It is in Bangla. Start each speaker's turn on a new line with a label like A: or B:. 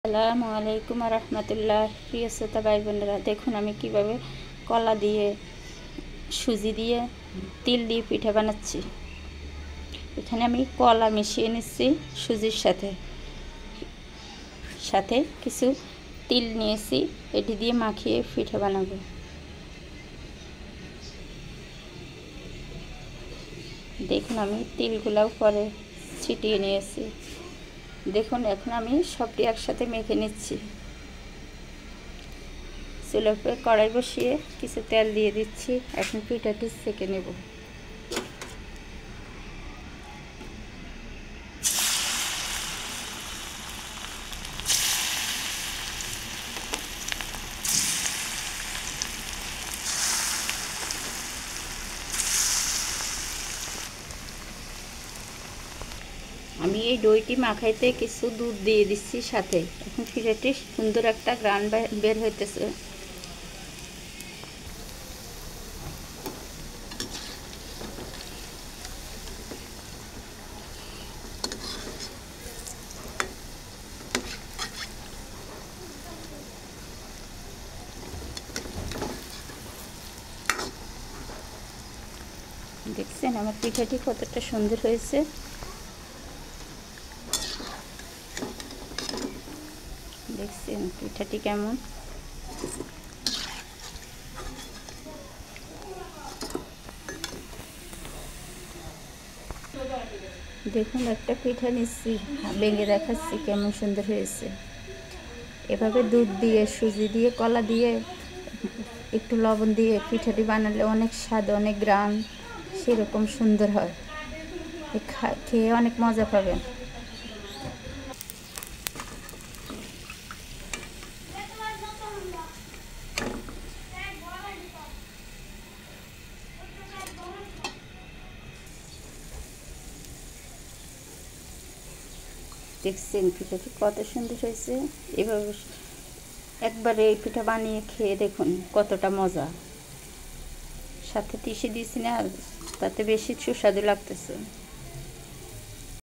A: আসসালামু আলাইকুম রহমতুল্লাহ। প্রিয় শ্রোতা ভাই বোনেরা, দেখুন আমি কিভাবে কলা দিয়ে, সুজি দিয়ে, তিল দিয়ে পিঠা বানাচ্ছি। এখানে আমি কলা মিশিয়ে নিচ্ছি সুজির সাথে সাথে কিছু তিল নিয়েছি, এটি দিয়ে মাখিয়ে পিঠা বানাবো। দেখুন আমি তিলগুলাও পরে ছিটিয়ে নিয়েছি। দেখুন এখন আমি সবটি একসাথে মেখে নিচ্ছি। চুলার উপরে কড়াই বসিয়ে কিছু তেল দিয়ে দিচ্ছি। এখন পিঠাটি সেঁকে নেব। আমি এই দইটি মাখাইতে কিছু দুধ দিয়ে দিচ্ছি সাথে। এখন পিঠাটি সুন্দর একটা গ্রান বের হইতেছে। দেখছেন আমার পিঠাটি কতটা সুন্দর হয়েছে। দেখছেন পিঠাটি কেমন। দেখুন একটা পিঠা নিচ্ছি, ভেঙে দেখাচ্ছি কেমন সুন্দর হয়েছে। এভাবে দুধ দিয়ে, সুজি দিয়ে, কলা দিয়ে, একটু লবণ দিয়ে পিঠাটি বানালে অনেক স্বাদ, অনেক গ্রাম, সেরকম সুন্দর হয়। খেয়ে অনেক মজা পাবেন। দেখছেন পিঠাটি কত সুন্দর হয়েছে। এভাবে একবারে এই পিঠা বানিয়ে খেয়ে দেখুন কতটা মজা। সাথে তিসি দিয়েছি না, তাতে বেশি সুস্বাদু লাগতেছে।